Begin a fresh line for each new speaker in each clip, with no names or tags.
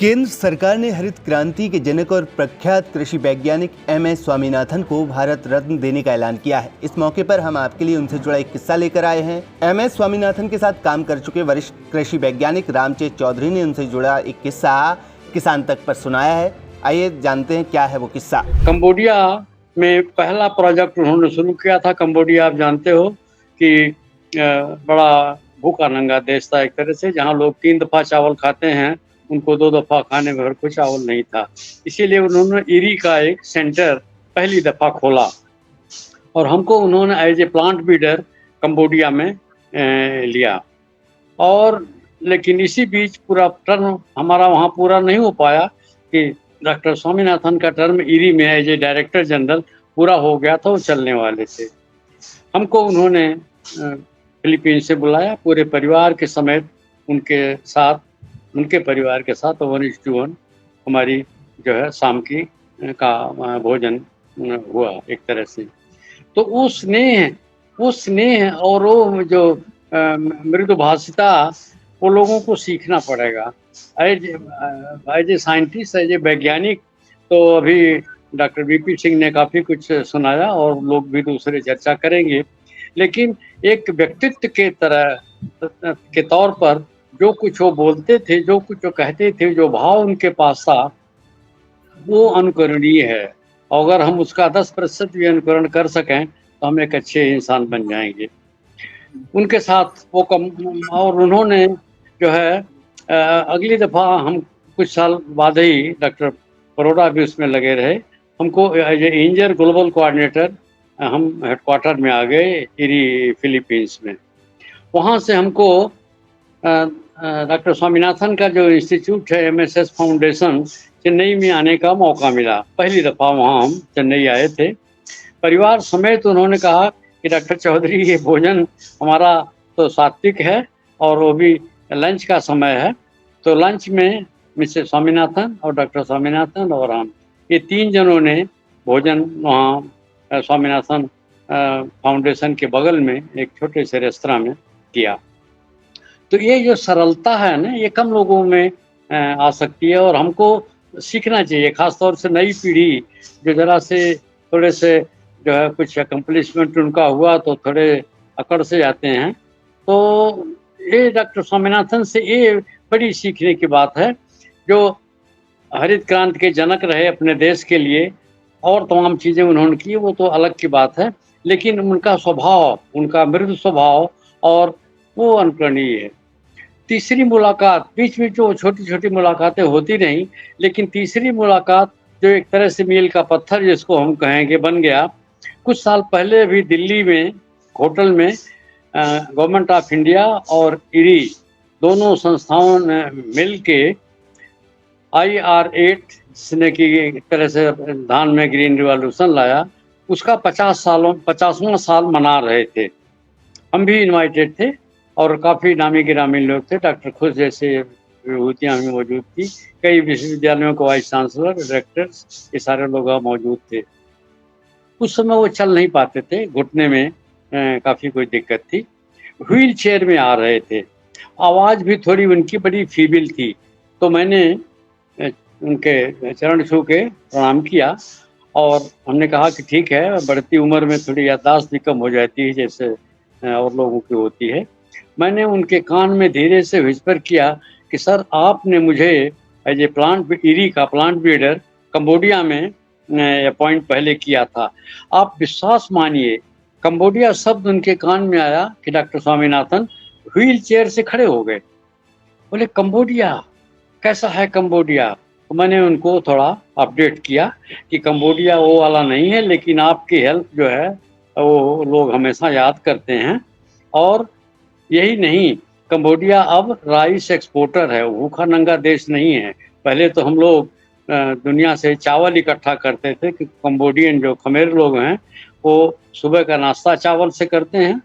केंद्र सरकार ने हरित क्रांति के जनक और प्रख्यात कृषि वैज्ञानिक एम.एस. स्वामीनाथन को भारत रत्न देने का ऐलान किया है। इस मौके पर हम आपके लिए उनसे जुड़ा एक किस्सा लेकर आए हैं। एम.एस. स्वामीनाथन के साथ काम कर चुके वरिष्ठ कृषि वैज्ञानिक रामचेत चौधरी ने उनसे जुड़ा एक किस्सा किसान तक पर सुनाया है। आइए जानते हैं क्या है वो किस्सा।
कंबोडिया में पहला प्रोजेक्ट उन्होंने शुरू किया था। कंबोडिया आप जानते हो कि बड़ा भूखा नंगा देश था एक तरह से, जहाँ लोग 3 दफा चावल खाते हैं, उनको 2 दफा खाने भर को चावल नहीं था। इसीलिए उन्होंने इरी का एक सेंटर पहली दफा खोला और हमको उन्होंने as a plant breeder Cambodia में लिया। और लेकिन इसी बीच पूरा टर्म हमारा वहाँ पूरा नहीं हो पाया कि डॉक्टर स्वामीनाथन का टर्म इरी में एज ए डायरेक्टर जनरल पूरा हो गया था, वो चलने वाले थे। हमको उन्होंने फिलीपींस से बुलाया, पूरे परिवार के समेत उनके परिवार के साथ 1:1 हमारी जो है शाम की का भोजन हुआ एक तरह से। तो वो स्नेह और वो जो मृदुभाषिता, वो लोगों को सीखना पड़ेगा। As a scientist, as a वैज्ञानिक, तो अभी डॉक्टर वीपी सिंह ने काफ़ी कुछ सुनाया और लोग भी दूसरे चर्चा करेंगे, लेकिन एक व्यक्तित्व के तरह के तौर पर जो कुछ वो बोलते थे, जो कुछ वो कहते थे, जो भाव उनके पास था, वो अनुकरणीय है। अगर हम उसका 10% भी अनुकरण कर सकें तो हम एक अच्छे इंसान बन जाएंगे। उनके साथ वो और उन्होंने जो है अगली दफ़ा हम कुछ साल बाद ही डॉक्टर परोड़ा भी उसमें लगे रहे। हमको एज ए इंजर ग्लोबल कोऑर्डिनेटर हम हेडक्वार्टर में आ गए इरी फिलीपींस में। वहाँ से हमको डॉक्टर स्वामीनाथन का जो इंस्टीट्यूट है एमएसएस फाउंडेशन, चेन्नई में आने का मौका मिला। पहली दफ़ा वहाँ हम चेन्नई आए थे परिवार समेत। उन्होंने कहा कि डॉक्टर चौधरी, ये भोजन हमारा तो सात्विक है और वो भी लंच का समय है, तो लंच में मिसेस स्वामीनाथन और डॉक्टर स्वामीनाथन और हम, ये 3 जनों ने भोजन वहाँ स्वामीनाथन फाउंडेशन के बगल में एक छोटे से रेस्तरां में किया। तो ये जो सरलता है ना, ये कम लोगों में आ सकती है और हमको सीखना चाहिए। खासतौर से नई पीढ़ी जो जरा से थोड़े से जो है कुछ अकम्पलिशमेंट उनका हुआ तो थोड़े अकड़ से जाते हैं। तो ये डॉक्टर स्वामीनाथन से ये बड़ी सीखने की बात है, जो हरित क्रांति के जनक रहे अपने देश के लिए और तमाम चीज़ें उन्होंने की, वो तो अलग की बात है, लेकिन उनका स्वभाव, उनका मृदु स्वभाव और वो अनुकरणीय है। तीसरी मुलाकात, बीच बीच जो छोटी छोटी मुलाकातें होती रहीं, लेकिन तीसरी मुलाकात जो एक तरह से मील का पत्थर जिसको हम कहेंगे बन गया। कुछ साल पहले भी दिल्ली में होटल में गवर्नमेंट ऑफ इंडिया और इरी दोनों संस्थाओं ने मिल के IR8 जिसने कि एक तरह से धान में ग्रीन रिवॉल्यूशन लाया, उसका 50वां साल मना रहे थे। हम भी इनवाइटेड थे और काफ़ी नामी गिरामी लोग थे। डॉक्टर खुश जैसे विभूतियाँ भी मौजूद थी, कई विश्वविद्यालयों के वाइस चांसलर, डायरेक्टर्स, ये सारे लोग मौजूद थे। उस समय वो चल नहीं पाते थे, घुटने में काफ़ी कोई दिक्कत थी, व्हील चेयर में आ रहे थे, आवाज़ भी थोड़ी उनकी बड़ी फीबिल थी। तो मैंने उनके चरण छू के प्रणाम किया और हमने कहा कि ठीक है, बढ़ती उम्र में थोड़ी याददाश्त भी कम हो जाती है जैसे और लोगों की होती है। मैंने उनके कान में धीरे से विस्पर किया कि सर, आपने मुझे एज ए इरी का प्लांट ब्रीडर कंबोडिया में अपॉइंट पहले किया था। आप विश्वास मानिए, कंबोडिया शब्द उनके कान में आया कि डॉक्टर स्वामीनाथन व्हील चेयर से खड़े हो गए। बोले, कंबोडिया कैसा है कंबोडिया? तो मैंने उनको थोड़ा अपडेट किया कि कंबोडिया वो वाला नहीं है, लेकिन आपकी हेल्प जो है वो लोग हमेशा याद करते हैं। और यही नहीं, कंबोडिया अब राइस एक्सपोर्टर है, भूखा नंगा देश नहीं है। पहले तो हम लोग दुनिया से चावल इकट्ठा करते थे कि कंबोडियन जो खमेर लोग हैं वो सुबह का नाश्ता चावल से करते हैं,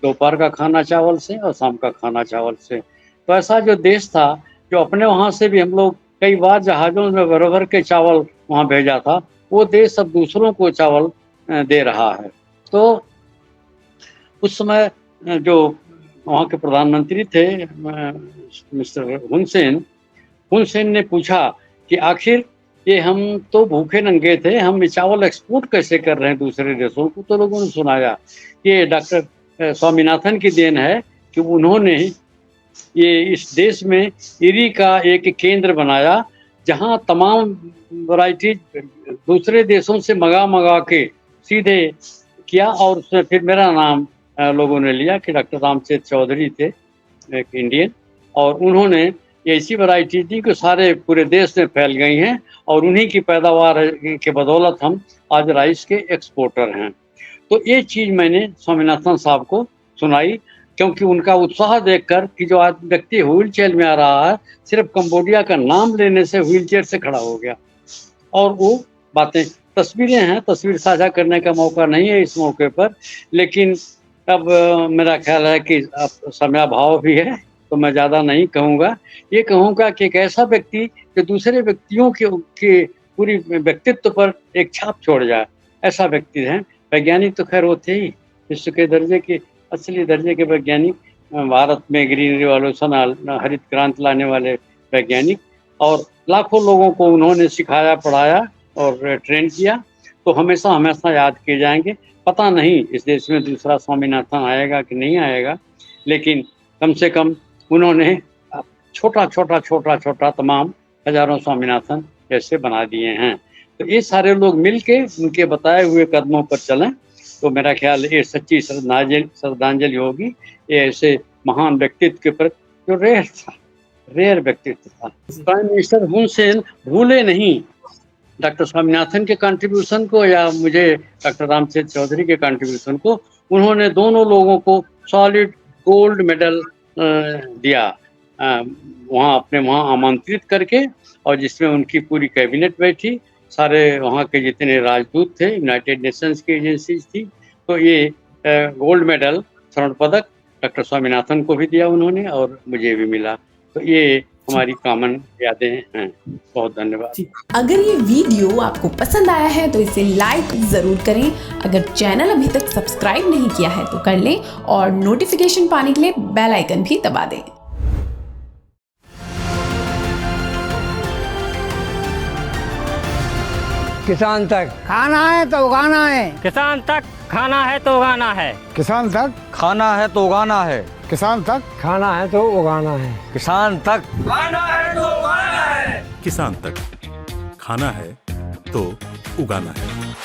दोपहर का खाना चावल से और शाम का खाना चावल से। तो ऐसा जो देश था, जो अपने वहाँ से भी हम लोग कई बार जहाज़ों में भर भर के चावल वहाँ भेजा था, वो देश अब दूसरों को चावल दे रहा है। तो उस समय जो वहाँ के प्रधानमंत्री थे मिस्टर हुन सेन, हुन सेन ने पूछा कि आखिर ये हम तो भूखे नंगे थे, हम ये चावल एक्सपोर्ट कैसे कर रहे हैं दूसरे देशों को। तो लोगों ने सुनाया ये डॉक्टर स्वामीनाथन की देन है कि उन्होंने ये इस देश में इरी का एक केंद्र बनाया, जहां तमाम वैरायटी दूसरे देशों से मंगा के सीधे किया, और उसमें फिर मेरा नाम लोगों ने लिया कि डॉक्टर रामचंद्र चौधरी थे, एक इंडियन, और उन्होंने ऐसी वैरायटी थी कि सारे पूरे देश में फैल गई हैं, और उन्हीं की पैदावार के बदौलत हम आज राइस के एक्सपोर्टर हैं। तो ये चीज़ मैंने स्वामीनाथन साहब को सुनाई, क्योंकि उनका उत्साह देखकर कि जो आज व्यक्ति व्हील चेयर में आ रहा है, सिर्फ कंबोडिया का नाम लेने से व्हील चेयर से खड़ा हो गया। और वो बातें, तस्वीरें हैं, तस्वीर साझा करने का मौका नहीं है इस मौके पर, लेकिन अब मेरा ख्याल है कि अब समयाभाव भी है, तो मैं ज़्यादा नहीं कहूँगा। ये कहूँगा कि एक ऐसा व्यक्ति जो दूसरे व्यक्तियों के पूरी व्यक्तित्व पर एक छाप छोड़ जाए, ऐसा व्यक्ति है। वैज्ञानिक तो खैर वो थे ही, विश्व के दर्जे के, असली दर्जे के वैज्ञानिक, भारत में ग्रीन रिवॉल्यूशन, हरित क्रांति लाने वाले वैज्ञानिक, और लाखों लोगों को उन्होंने सिखाया, पढ़ाया और ट्रेन किया। तो हमेशा हमेशा याद किए जाएंगे। पता नहीं इस देश में दूसरा स्वामीनाथन आएगा कि नहीं आएगा, लेकिन कम से कम उन्होंने छोटा छोटा छोटा छोटा तमाम हजारों स्वामीनाथन ऐसे बना दिए हैं। तो ये सारे लोग मिलके उनके बताए हुए कदमों पर चलें, तो मेरा ख्याल ये सच्ची श्रद्धांजलि होगी ये ऐसे महान व्यक्तित्व के प्रति जो रेयर व्यक्तित्व था। प्राइम मिनिस्टर हुन सेन भूले नहीं डॉक्टर स्वामीनाथन के कंट्रीब्यूशन को या मुझे डॉक्टर रामचंद्र चौधरी के कंट्रीब्यूशन को। उन्होंने दोनों लोगों को सॉलिड गोल्ड मेडल दिया, वहाँ आमंत्रित करके, और जिसमें उनकी पूरी कैबिनेट बैठी, सारे वहाँ के जितने राजदूत थे, यूनाइटेड नेशंस की एजेंसीज थी। तो ये गोल्ड मेडल, स्वर्ण पदक डॉक्टर स्वामीनाथन को भी दिया उन्होंने, और मुझे भी मिला। तो ये हमारी कॉमन यादें हैं। बहुत धन्यवाद।
अगर ये वीडियो आपको पसंद आया है तो इसे लाइक जरूर करें। अगर चैनल अभी तक सब्सक्राइब नहीं किया है तो कर लें, और नोटिफिकेशन पाने के लिए बेल आइकन भी दबा दें।
किसान तक खाना है तो उगाना है,
किसान तक खाना है तो उगाना है,
किसान तक
खाना है तो उगाना है,
किसान तक खाना है तो उगाना है,
किसान तक
खाना है तो उगाना है,
किसान तक खाना है तो उगाना है।